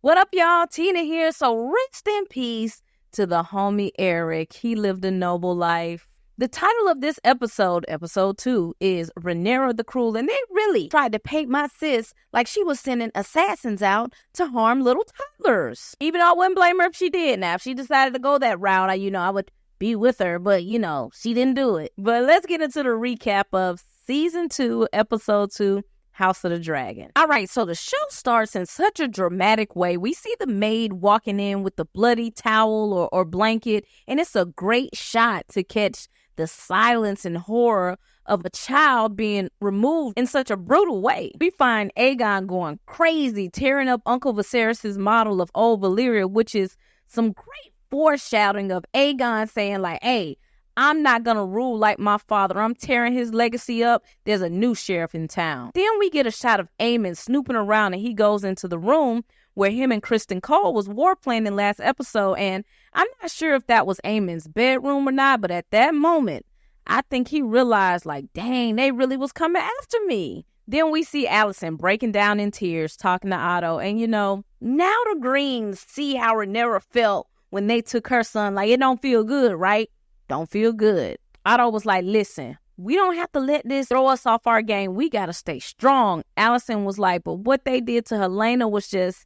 What up, y'all? Tina here. So rest in peace to the homie Erryk. He lived a noble life. The title of this episode, episode 2, is Rhaenyra the Cruel, and they really tried to paint my sis like she was sending assassins out to harm little toddlers. Even though I wouldn't blame her if she did. Now, if she decided to go that route, I would be with her, but, she didn't do it. But let's get into the recap of Season 2, Episode 2, House of the Dragon. All right, so the show starts in such a dramatic way. We see the maid walking in with the bloody towel or blanket, and it's a great shot to catch the silence and horror of a child being removed in such a brutal way. We find Aegon going crazy, tearing up Uncle Viserys' model of old Valyria, which is some great foreshadowing of Aegon saying like, hey, I'm not going to rule like my father. I'm tearing his legacy up. There's a new sheriff in town. Then we get a shot of Aemon snooping around, and he goes into the room where him and Criston Cole was war planning last episode. And I'm not sure if that was Aemon's bedroom or not, but at that moment, I think he realized like, dang, they really was coming after me. Then we see Alicent breaking down in tears, talking to Otto. And, now the Greens see how Rhaenyra felt when they took her son. Like, it don't feel good, right? Don't feel good. Otto was like, listen, we don't have to let this throw us off our game. We got to stay strong. Alicent was like, but what they did to Haelena was just,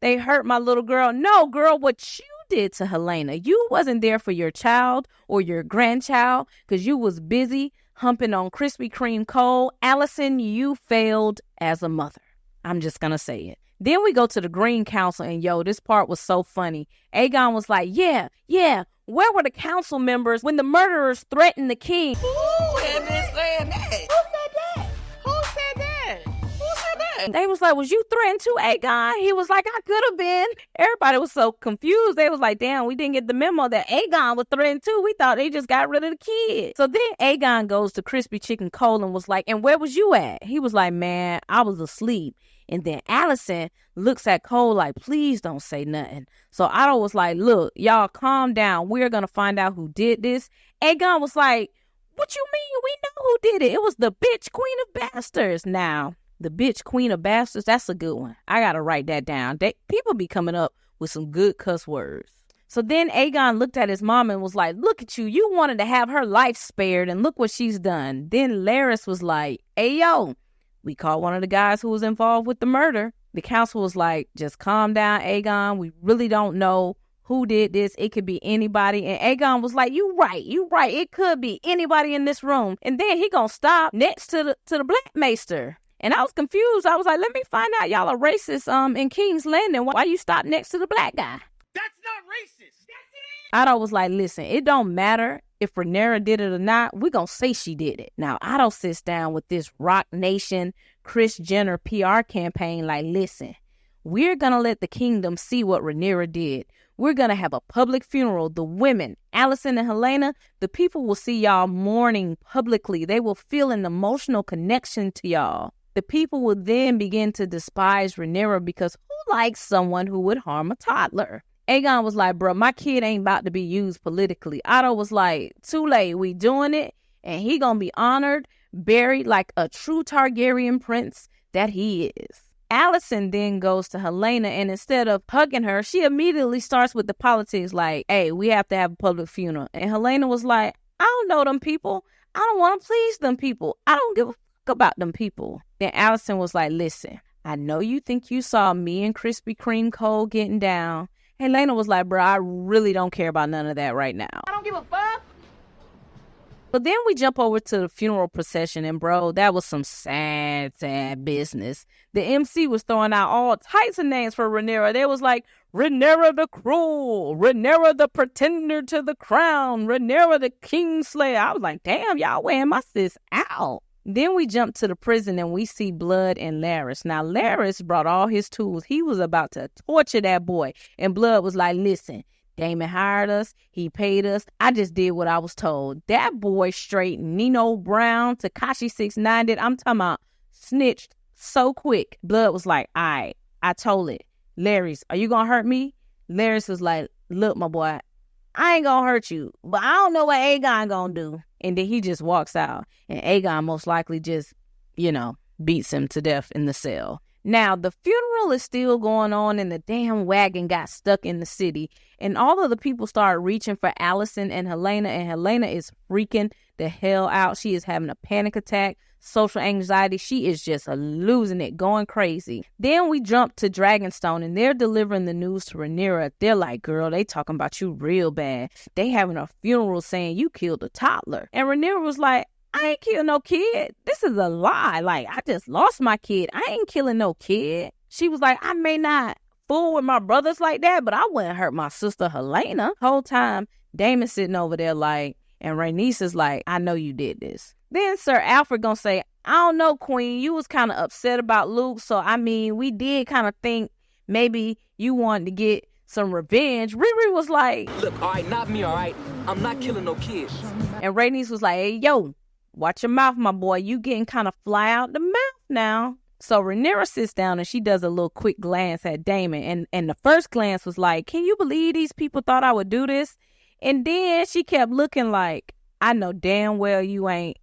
they hurt my little girl. No, girl, what you did to Haelena, you wasn't there for your child or your grandchild because you was busy humping on Krispy Kreme Cole. Alicent, you failed as a mother. I'm just going to say it. Then we go to the Green Council, and this part was so funny. Aegon was like, yeah, where were the council members when the murderers threatened the king? Who had been saying that? Who said that? They was like, was you threatened too, Aegon? He was like, I could have been. Everybody was so confused. They was like, damn, we didn't get the memo that Aegon was threatened too. We thought they just got rid of the kid. So then Aegon goes to Crispy Chicken Cole and was like, and where was you at? He was like, man, I was asleep. And then Alicent looks at Cole like, please don't say nothing. So Otto was like, look, y'all calm down. We're going to find out who did this. Aegon was like, what you mean? We know who did it. It was the bitch Queen of Bastards. Now, the bitch Queen of Bastards, that's a good one. I got to write that down. People be coming up with some good cuss words. So then Aegon looked at his mom and was like, look at you. You wanted to have her life spared, and look what she's done. Then Larys was like, hey, yo. We caught one of the guys who was involved with the murder. The council was like, just calm down, Aegon. We really don't know who did this. It could be anybody. And Aegon was like, you right. It could be anybody in this room. And then he gonna stop next to the Black Maester. And I was confused. I was like, let me find out y'all are racist in King's Landing. Why you stop next to the black guy? That's not racist. That's it. Otto was like, listen, it don't matter if Rhaenyra did it or not. We're going to say she did it. Now, Otto sits down with this Rock Nation, Kris Jenner PR campaign like, listen, we're going to let the kingdom see what Rhaenyra did. We're going to have a public funeral. The women, Alicent and Haelena, the people will see y'all mourning publicly. They will feel an emotional connection to y'all. The people will then begin to despise Rhaenyra because who likes someone who would harm a toddler? Aegon was like, bro, my kid ain't about to be used politically. Otto was like, too late, we doing it, and he gonna be honored, buried like a true Targaryen prince that he is. Alicent then goes to Haelena, and instead of hugging her, she immediately starts with the politics like, hey, we have to have a public funeral. And Haelena was like, I don't know them people. I don't want to please them people. I don't give a fuck about them people. Then Alicent was like, listen, I know you think you saw me and Krispy Kreme Cole getting down. Haelena was like, bro, I really don't care about none of that right now. I don't give a fuck. But then we jump over to the funeral procession, and bro, that was some sad business. The MC was throwing out all types of names for Rhaenyra. They was like, Rhaenyra the Cruel, Rhaenyra the Pretender to the Crown, Rhaenyra the Kingslayer. I was like, damn, y'all wearing my sis out. Then we jump to the prison and we see Blood and Larys. Now, Larys brought all his tools. He was about to torture that boy. And Blood was like, listen, Daemon hired us. He paid us. I just did what I was told. That boy straight Nino Brown, Tekashi 6ix9ine did. I'm talking about snitched so quick. Blood was like, all right, I told it. Larys, are you going to hurt me? Larys was like, look, my boy, I ain't going to hurt you, but I don't know what Aegon going to do. And then he just walks out. And Aegon most likely just, beats him to death in the cell. Now, the funeral is still going on and the damn wagon got stuck in the city. And all of the people start reaching for Alicent and Haelena, and Haelena is freaking the hell out. She is having a panic attack, social anxiety. She is just losing it, going crazy. Then we jump to Dragonstone and they're delivering the news to Rhaenyra. They're like, girl, they talking about you real bad. They having a funeral saying you killed a toddler. And Rhaenyra was like, I ain't killed no kid. This is a lie. Like, I just lost my kid. I ain't killing no kid. She was like, I may not fool with my brothers like that, but I wouldn't hurt my sister Haelena. Whole time, Daemon sitting over there like, and Rhaenys like, I know you did this. Then Sir Alfred gonna say, I don't know, Queen. You was kind of upset about Luke. So, I mean, we did kind of think maybe you wanted to get some revenge. Riri was like, look, all right, not me, all right? I'm not killing no kids. And Rhaenys was like, hey, yo, watch your mouth, my boy. You getting kind of fly out the mouth now. So Rhaenyra sits down and she does a little quick glance at Daemon. And the first glance was like, can you believe these people thought I would do this? And then she kept looking like, I know damn well you ain't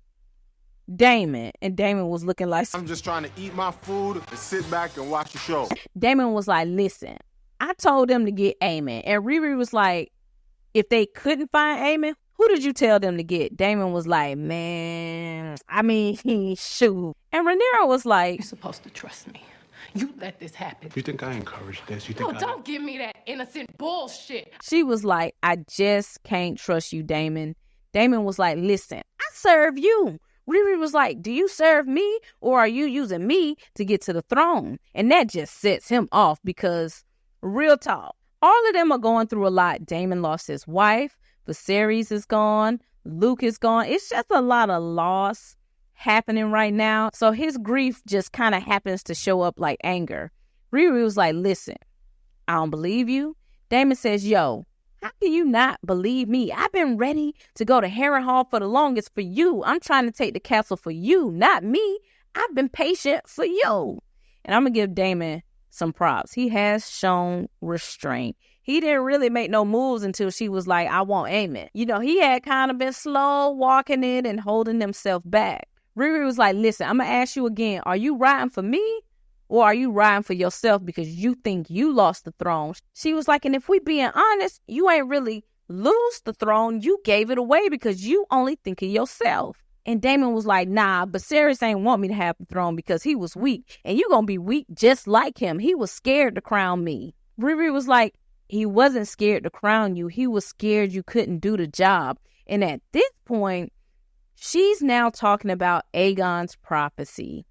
Daemon. And Daemon was looking like, I'm just trying to eat my food and sit back and watch the show. Daemon was like, listen, I told them to get Aemon. And Riri was like, if they couldn't find Aemon, who did you tell them to get? Daemon was like, man, I mean, shoot. And Rhaenyra was like, you're supposed to trust me. You let this happen. You think I encouraged this? You No, think don't give me that innocent bullshit. She was like, I just can't trust you, Daemon. Daemon was like, listen, I serve you. Riri was like, do you serve me or are you using me to get to the throne? And that just sets him off because, real talk, all of them are going through a lot. Daemon lost his wife. Viserys is gone. Luke is gone. It's just a lot of loss happening right now. So his grief just kind of happens to show up like anger. Riri was like, listen, I don't believe you. Daemon says, yo, how can you not believe me? I've been ready to go to Harrenhal for the longest for you. I'm trying to take the castle for you, not me. I've been patient for you. And I'm going to give Daemon some props. He has shown restraint. He didn't really make no moves until she was like, I want Aemon. You know, he had kind of been slow walking it and holding himself back. Riri was like, listen, I'm going to ask you again. Are you riding for me or are you riding for yourself because you think you lost the throne? She was like, and if we being honest, you ain't really lose the throne. You gave it away because you only think of yourself. And Daemon was like, nah, but Viserys ain't want me to have the throne because he was weak. And you going to be weak just like him. He was scared to crown me. Riri was like, he wasn't scared to crown you. He was scared you couldn't do the job. And at this point, she's now talking about Aegon's prophecy.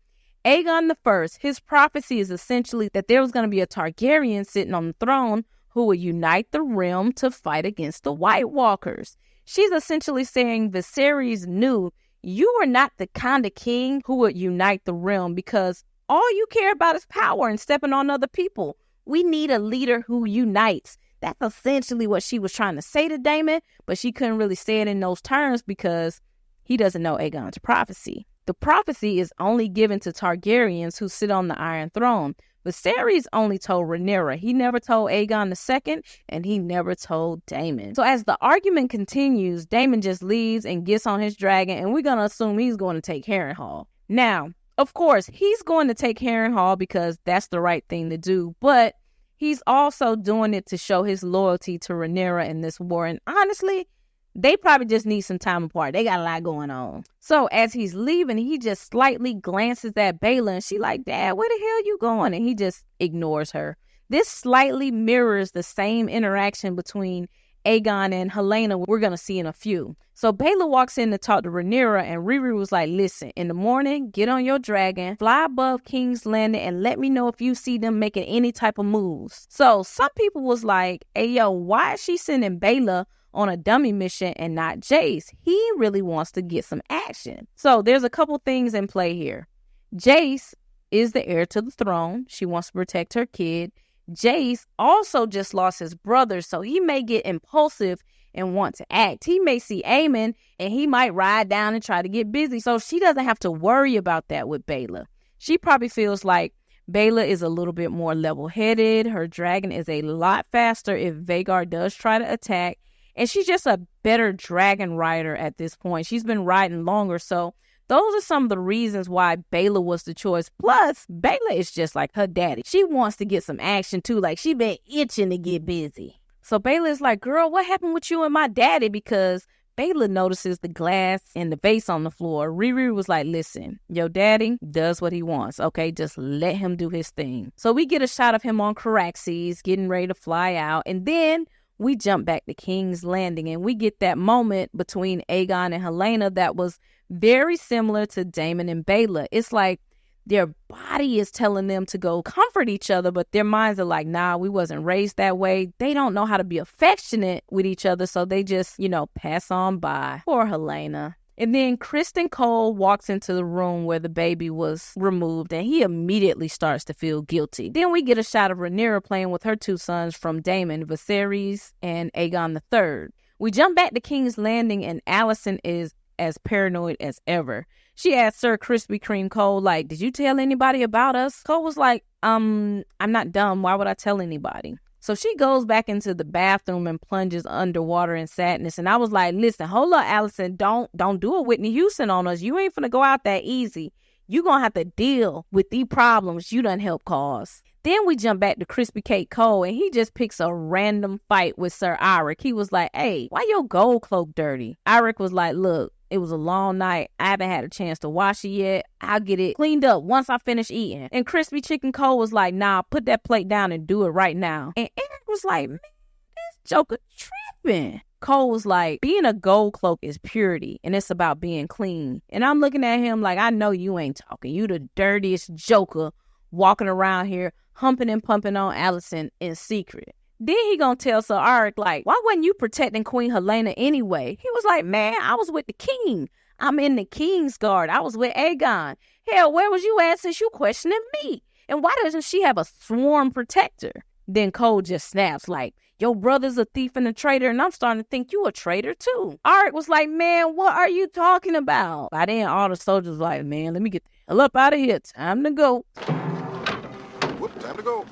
Aegon the First, his prophecy is essentially that there was going to be a Targaryen sitting on the throne who would unite the realm to fight against the White Walkers. She's essentially saying Viserys knew you are not the kind of king who would unite the realm because all you care about is power and stepping on other people. We need a leader who unites. That's essentially what she was trying to say to Daemon, but she couldn't really say it in those terms because he doesn't know Aegon's prophecy. The prophecy is only given to Targaryens who sit on the Iron Throne. Viserys only told Rhaenyra. He never told Aegon II, and he never told Daemon. So as the argument continues, Daemon just leaves and gets on his dragon, and we're going to assume he's going to take Harrenhal. Now, of course, he's going to take Harrenhal because that's the right thing to do, but he's also doing it to show his loyalty to Rhaenyra in this war. And honestly, they probably just need some time apart. They got a lot going on. So as he's leaving, he just slightly glances at Baela and she like, Dad, where the hell you going? And he just ignores her. This slightly mirrors the same interaction between Aegon and Haelena we're going to see in a few. So Baela walks in to talk to Rhaenyra and Riri was like, listen, in the morning, get on your dragon, fly above King's Landing and let me know if you see them making any type of moves. So some people was like, hey, yo, why is she sending Baela on a dummy mission and not Jace? He really wants to get some action. So there's a couple things in play here. Jace is the heir to the throne. She wants to protect her kid. Jace also just lost his brother, so he may get impulsive and want to act. He may see Aemon and he might ride down and try to get busy. So she doesn't have to worry about that with Baela. She probably feels like Baela is a little bit more level-headed. Her dragon is a lot faster if Vhagar does try to attack. And she's just a better dragon rider at this point. She's been riding longer, so those are some of the reasons why Baela was the choice. Plus, Baela is just like her daddy. She wants to get some action too. Like, she been itching to get busy. So Baela is like, girl, what happened with you and my daddy? Because Baela notices the glass and the vase on the floor. Riri was like, listen, your daddy does what he wants, okay? Just let him do his thing. So we get a shot of him on Caraxes getting ready to fly out. And then we jump back to King's Landing and we get that moment between Aegon and Haelena that was very similar to Daemon and Baela. It's like their body is telling them to go comfort each other, but their minds are like, nah, we wasn't raised that way. They don't know how to be affectionate with each other, so they just, pass on by. Poor Haelena. And then Criston Cole walks into the room where the baby was removed, and he immediately starts to feel guilty. Then we get a shot of Rhaenyra playing with her two sons from Daemon, Viserys and Aegon III. We jump back to King's Landing, and Alicent is as paranoid as ever. She asked Sir Krispy Kreme Cole, like, did you tell anybody about us? Cole was like, I'm not dumb. Why would I tell anybody? So she goes back into the bathroom and plunges underwater in sadness. And I was like, listen, hold up, Alicent. Don't do a Whitney Houston on us. You ain't finna go out that easy. You gonna have to deal with the problems you done helped cause. Then we jump back to Crispy Cake Cole, and he just picks a random fight with Sir Arryk. He was like, hey, why your gold cloak dirty? Arryk was like, look, it was a long night. I haven't had a chance to wash it yet. I'll get it cleaned up once I finish eating. And Crispy Chicken Cole was like, nah, put that plate down and do it right now. And Erryk was like, man, this joker tripping. Cole was like, being a gold cloak is purity, and it's about being clean. And I'm looking at him like, I know you ain't talking. You the dirtiest joker walking around here humping and pumping on Alicent in secret. Then he gonna tell Sir Arryk, like, why wasn't you protecting Queen Haelena anyway? He was like, man, I was with the king. I'm in the king's guard. I was with Aegon. Hell, where was you at since you questioning me? And why doesn't she have a sworn protector? Then Cole just snaps like, your brother's a thief and a traitor, and I'm starting to think you a traitor too. Arryk was like, man, what are you talking about? By then, all the soldiers was like, man, let me get the hell up out of here. Time to go. Whoop, time to go.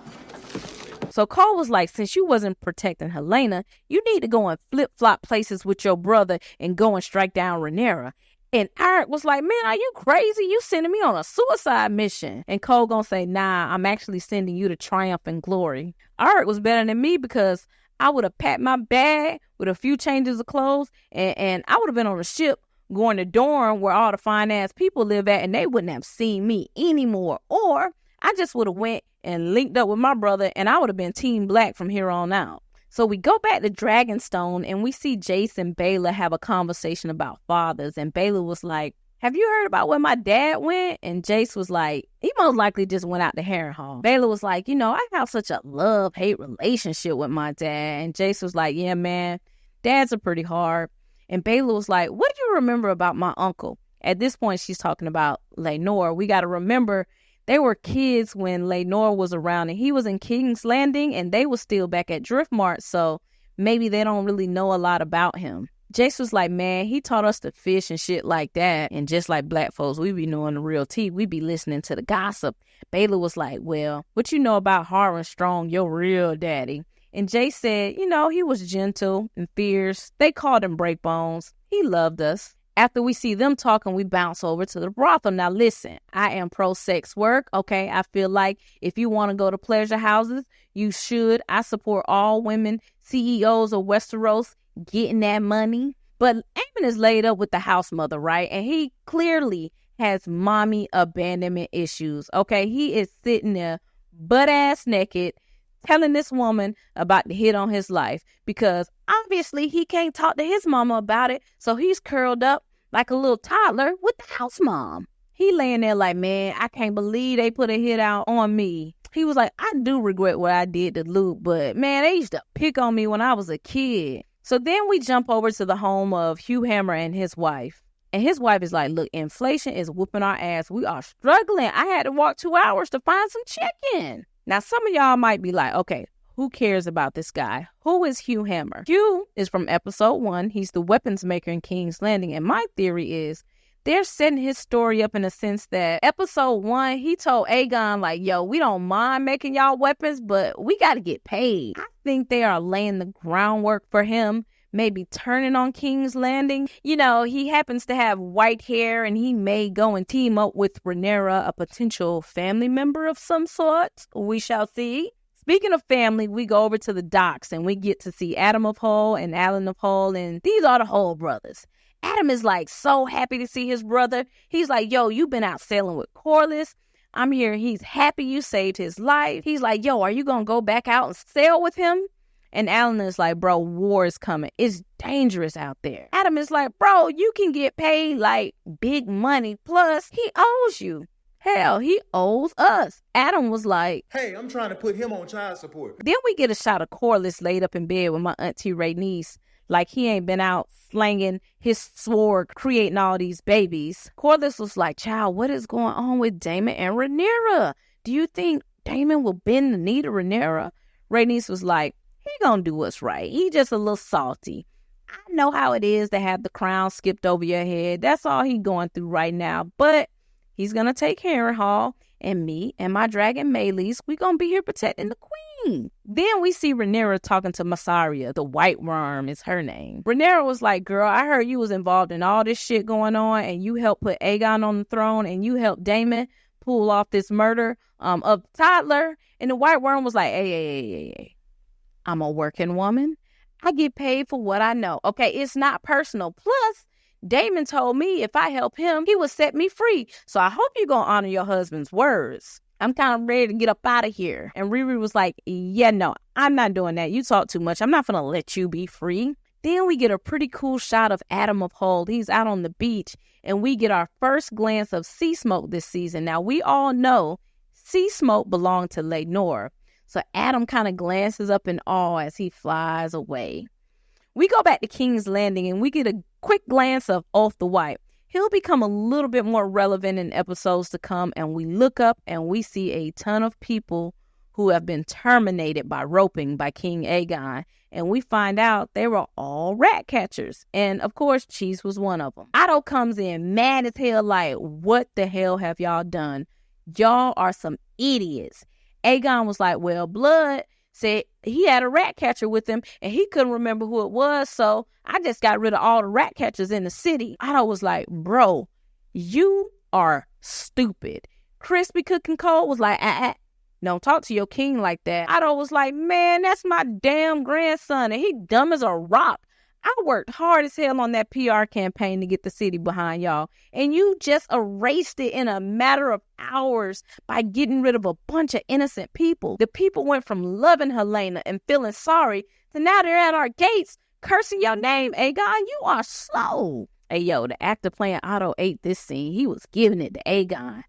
So Cole was like, since you wasn't protecting Haelena, you need to go and flip-flop places with your brother and go and strike down Rhaenyra. And Arrk was like, man, are you crazy? You sending me on a suicide mission. And Cole gonna say, nah, I'm actually sending you to triumph and glory. Arrk was better than me because I would have packed my bag with a few changes of clothes and I would have been on a ship going to Dorne where all the fine-ass people live at, and they wouldn't have seen me anymore. Or I just would have went and linked up with my brother, and I would have been Team Black from here on out. So we go back to Dragonstone, and we see Jace and Baela have a conversation about fathers. And Baela was like, have you heard about where my dad went? And Jace was like, he most likely just went out to Harrenhal. Baela was like, I have such a love-hate relationship with my dad. And Jace was like, yeah, man, dads are pretty hard. And Baela was like, what do you remember about my uncle? At this point, she's talking about Rhaenyra. We got to remember, they were kids when Rhaenyra was around, and he was in King's Landing, and they were still back at Driftmark, so maybe they don't really know a lot about him. Jace was like, man, he taught us to fish and shit like that, and just like black folks, we be knowing the real tea. We be listening to the gossip. Baela was like, well, what you know about Harwin Strong, your real daddy? And Jace said, he was gentle and fierce. They called him Breakbones. He loved us. After we see them talking, we bounce over to the brothel. Now, listen, I am pro-sex work, okay? I feel like if you want to go to pleasure houses, you should. I support all women, CEOs of Westeros, getting that money. But Aemon is laid up with the house mother, right? And he clearly has mommy abandonment issues, okay? He is sitting there butt-ass naked, telling this woman about the hit on his life because obviously he can't talk to his mama about it. So he's curled up like a little toddler with the house mom. He laying there like, man, I can't believe they put a hit out on me. He was like, I do regret what I did to Luke, but man, they used to pick on me when I was a kid. So then we jump over to the home of Hugh Hammer and his wife. And his wife is like, look, inflation is whooping our ass. We are struggling. I had to walk 2 hours to find some chicken. Now, some of y'all might be like, okay, who cares about this guy? Who is Hugh Hammer? Hugh is from episode 1. He's the weapons maker in King's Landing. And my theory is they're setting his story up in the sense that episode 1, he told Aegon, like, yo, we don't mind making y'all weapons, but we got to get paid. I think they are laying the groundwork for him maybe turning on King's Landing. You know, he happens to have white hair and he may go and team up with Rhaenyra, a potential family member of some sort. We shall see. Speaking of family, we go over to the docks and we get to see Adam of Hull and Alan of Hull, and these are the Hull brothers. Adam is like so happy to see his brother. He's like, yo, you've been out sailing with Corlys. I'm here. He's happy you saved his life. He's like, yo, are you going to go back out and sail with him? And Alan is like, bro, war is coming. It's dangerous out there. Adam is like, bro, you can get paid like big money. Plus, he owes you. Hell, he owes us. Adam was like, Hey, I'm trying to put him on child support. Then we get a shot of Corlys laid up in bed with my auntie Rhaenys, like he ain't been out slanging his sword, creating all these babies. Corlys was like, child, what is going on with Daemon and Rhaenyra? Do you think Daemon will bend the knee to Rhaenyra? Rhaenys was like, he gonna do what's right. He just a little salty. I know how it is to have the crown skipped over your head. That's all he going through right now. But he's gonna take Harrenhal, and me and my dragon Meleys, we gonna be here protecting the queen. Then we see Rhaenyra talking to Mysaria. The White Worm is her name. Rhaenyra was like, girl, I heard you was involved in all this shit going on, and you helped put Aegon on the throne, and you helped Daemon pull off this murder of toddler. And the White Worm was like, hey. I'm a working woman. I get paid for what I know. Okay, it's not personal. Plus, Daemon told me if I help him, he would set me free. So I hope you're going to honor your husband's words. I'm kind of ready to get up out of here. And Riri was like, yeah, no, I'm not doing that. You talk too much. I'm not going to let you be free. Then we get a pretty cool shot of Adam of Hull. He's out on the beach, and we get our first glance of Sea Smoke this season. Now, we all know Sea Smoke belonged to Rhaenyra. So Adam kind of glances up in awe as he flies away. We go back to King's Landing and we get a quick glance of Ulf the White. He'll become a little bit more relevant in episodes to come, and we look up and we see a ton of people who have been terminated by roping by King Aegon, and we find out they were all rat catchers, and of course Cheese was one of them. Otto comes in mad as hell like, what the hell have y'all done? Y'all are some idiots. Aegon was like, well, Blood said he had a rat catcher with him and he couldn't remember who it was, so I just got rid of all the rat catchers in the city. Otto was like, bro, you are stupid. Crispy Cooking Cole was like, don't talk to your king like that. Otto was like, man, that's my damn grandson and he dumb as a rock. I worked hard as hell on that PR campaign to get the city behind y'all, and you just erased it in a matter of hours by getting rid of a bunch of innocent people. The people went from loving Haelena and feeling sorry to now they're at our gates cursing your name. Aegon, you are slow. Hey, yo, the actor playing Otto ate this scene. He was giving it to Aegon.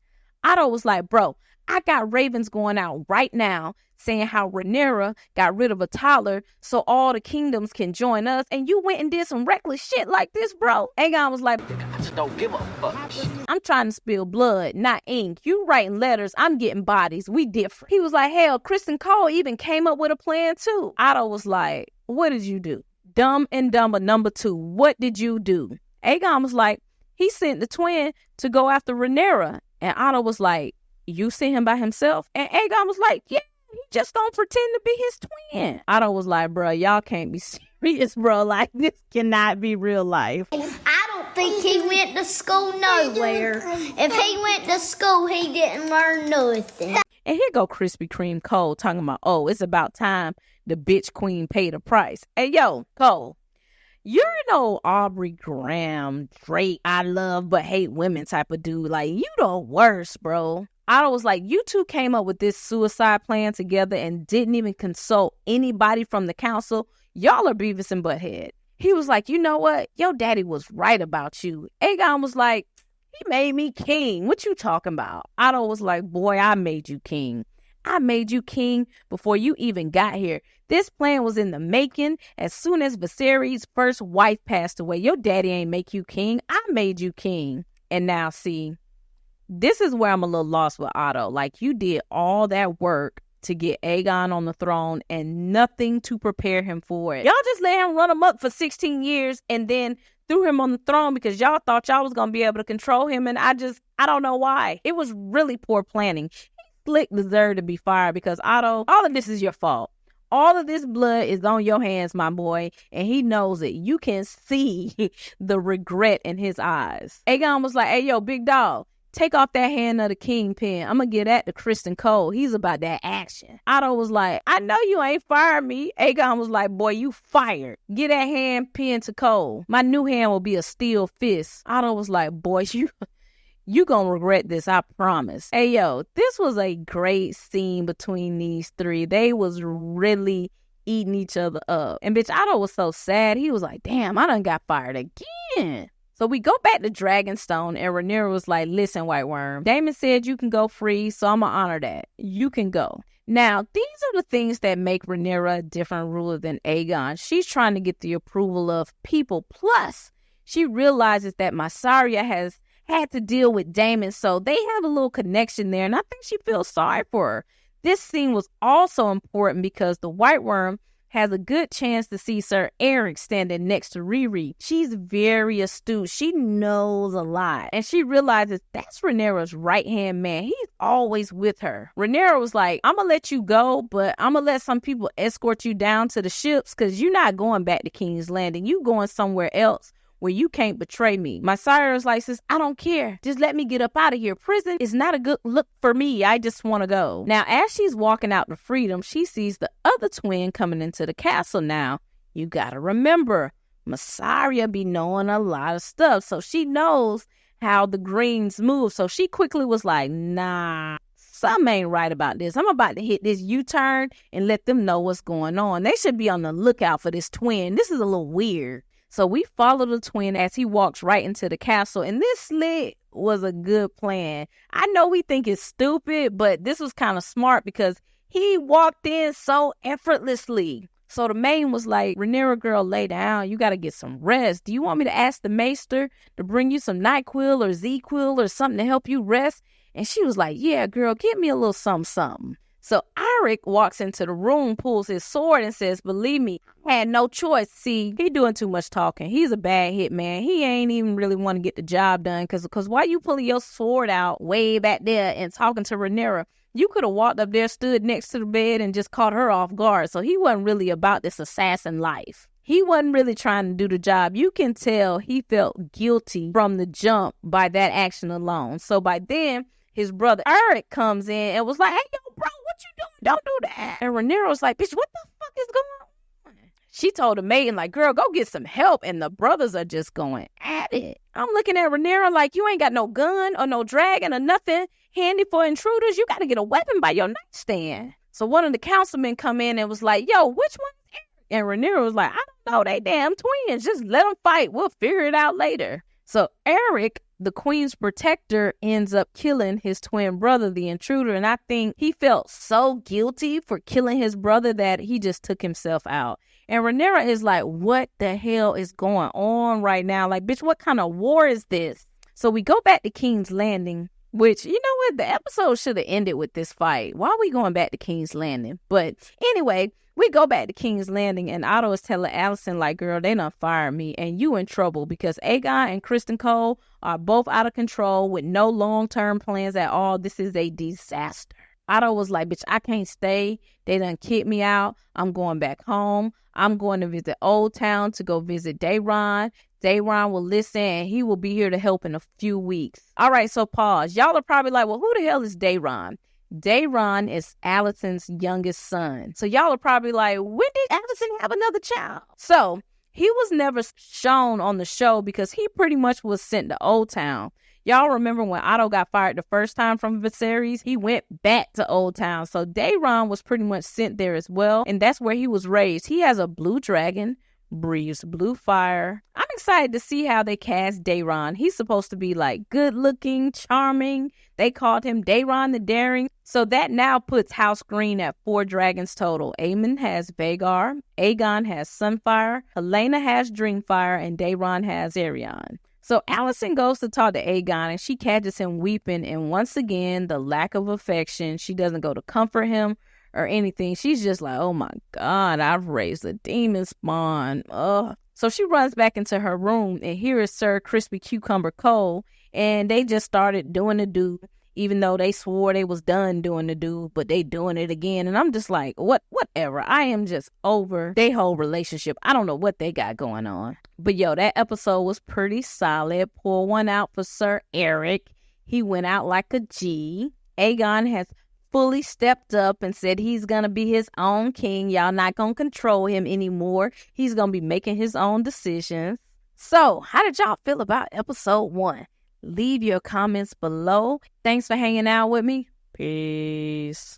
Otto was like, bro, I got ravens going out right now saying how Rhaenyra got rid of a toddler so all the kingdoms can join us, and you went and did some reckless shit like this, bro. Aegon was like, I just don't give a fuck. I'm trying to spill blood, not ink. You writing letters, I'm getting bodies. We different. He was like, hell, Criston Cole even came up with a plan too. Otto was like, what did you do? Dumb and Dumber number 2. What did you do? Aegon was like, he sent the twin to go after Rhaenyra. And Otto was like, you sent him by himself? And Aegon was like, yeah, he just don't pretend to be his twin. Otto was like, bro, y'all can't be serious, bro. Like, this cannot be real life. I don't think he went to school nowhere. If he went to school, he didn't learn nothing. And here go Krispy Kreme Cole talking about, oh, it's about time the bitch queen paid a price. Hey, yo, Cole, you're no Aubrey Graham, Drake, I love but hate women type of dude. Like, you the worst, bro. Otto was like, you two came up with this suicide plan together and didn't even consult anybody from the council. Y'all are Beavis and Butthead. He was like, you know what? Your daddy was right about you. Aegon was like, he made me king. What you talking about? Otto was like, boy, I made you king. I made you king before you even got here. This plan was in the making. As soon as Viserys' first wife passed away, your daddy ain't make you king. I made you king. And now, see, this is where I'm a little lost with Otto. Like, you did all that work to get Aegon on the throne and nothing to prepare him for it. Y'all just let him run amok for 16 years and then threw him on the throne because y'all thought y'all was going to be able to control him. And I don't know why. It was really poor planning. Slick deserved to be fired because Otto, all of this is your fault. all of this blood is on your hands, my boy, and he knows it. You can see the regret in his eyes. Aegon was like, hey, yo, big dog, take off that hand of the kingpin. I'm gonna get that to Criston Cole. He's about that action. Otto was like, I know you ain't fired me. Aegon was like, boy, you fired. Get that hand pinned to Cole. My new hand will be a steel fist. Otto was like, boy, you gonna regret this, I promise. Hey, yo, this was a great scene between these three. They was really eating each other up. And bitch, Otto was so sad. He was like, damn, I done got fired again. So we go back to Dragonstone, and Rhaenyra was like, listen, White Worm, Daemon said you can go free, so I'm gonna honor that. You can go. Now, these are the things that make Rhaenyra a different ruler than Aegon. She's trying to get the approval of people. Plus, she realizes that Mysaria has had to deal with Daemon, so they have a little connection there, and I think she feels sorry for her. This scene was also important because the White Worm has a good chance to see Sir Erryk standing next to Riri. She's very astute. She knows a lot. And she realizes that's Rhaenyra's right-hand man. He's always with her. Rhaenyra was like, I'm going to let you go, but I'm going to let some people escort you down to the ships because you're not going back to King's Landing. You going somewhere else where you can't betray me. Mysaria was like, sis, I don't care. Just let me get up out of here. Prison is not a good look for me. I just want to go. Now, as she's walking out to freedom, she sees the other twin coming into the castle. Now, you gotta remember, Mysaria be knowing a lot of stuff, so she knows how the greens move. So she quickly was like, nah, something ain't right about this. I'm about to hit this U-turn and let them know what's going on. They should be on the lookout for this twin. This is a little weird. So we follow the twin as he walks right into the castle. And this slit was a good plan. I know we think it's stupid, but this was kind of smart because he walked in so effortlessly. So the maid was like, Rhaenyra, girl, lay down. You got to get some rest. Do you want me to ask the maester to bring you some NyQuil or Z-Quil or something to help you rest? And she was like, yeah, girl, get me a little something. So Arryk walks into the room, pulls his sword, and says, believe me, I had no choice. See, he doing too much talking. He's a bad hit man. He ain't even really want to get the job done. Because why you pulling your sword out way back there and talking to Rhaenyra? You could have walked up there, stood next to the bed, and just caught her off guard. So he wasn't really about this assassin life. He wasn't really trying to do the job. You can tell he felt guilty from the jump by that action alone. So by then, his brother Arryk comes in and was like, hey, yo, bro, what you doing? Don't do that. And Rhaenyra was like, bitch, what the fuck is going on? She told the maiden, like, girl, go get some help. And the brothers are just going at it. I'm looking at Rhaenyra like, you ain't got no gun or no dragon or nothing handy for intruders. You got to get a weapon by your nightstand. So one of the councilmen come in and was like, yo, which one is Erryk? And Rhaenyra was like, I don't know. They damn twins. Just let them fight. We'll figure it out later. So Erryk, the queen's protector, ends up killing his twin brother, the intruder. And I think he felt so guilty for killing his brother that he just took himself out. And Rhaenyra is like, what the hell is going on right now? Like, bitch, what kind of war is this? So we go back to King's Landing, which, you know what? The episode should have ended with this fight. Why are we going back to King's Landing? But anyway, we go back to King's Landing, and Otto is telling Alicent, like, girl, they done fired me, and you in trouble because Aegon and Criston Cole are both out of control with no long-term plans at all. This is a disaster. Otto was like, bitch, I can't stay. They done kicked me out. I'm going back home. I'm going to visit Old Town to go visit Daeron. Daeron will listen, and he will be here to help in a few weeks. All right, so pause. Y'all are probably like, well, who the hell is Daeron? Daeron is Alicent's youngest son. So y'all are probably like, when did Alicent have another child? So he was never shown on the show because he pretty much was sent to Old Town. Y'all remember when Otto got fired the first time from Viserys? He went back to Old Town. So Daeron was pretty much sent there as well. And that's where he was raised. He has a blue dragon, breathes blue fire. I'm excited to see how they cast Daeron. He's supposed to be like good looking, charming. They called him Daeron the Daring. So that now puts House Green at 4 dragons total. Aemon has Vhagar, Aegon has Sunfire, Haelena has Dreamfire, and Daeron has Arion. So Alicent goes to talk to Aegon, and she catches him weeping. And once again, the lack of affection. She doesn't go to comfort him or anything. She's just like, oh my God, I've raised a demon spawn. Ugh. So she runs back into her room, and here is Sir Crispy Cucumber Cole, and they just started doing the do. even though they swore they was done doing the dude, but they doing it again. And I'm just like, whatever. I am just over their whole relationship. I don't know what they got going on. But yo, that episode was pretty solid. Pour one out for Sir Erryk. He went out like a G. Aegon has fully stepped up and said he's going to be his own king. Y'all not going to control him anymore. He's going to be making his own decisions. So, how did y'all feel about episode 1? Leave your comments below. Thanks for hanging out with me. Peace.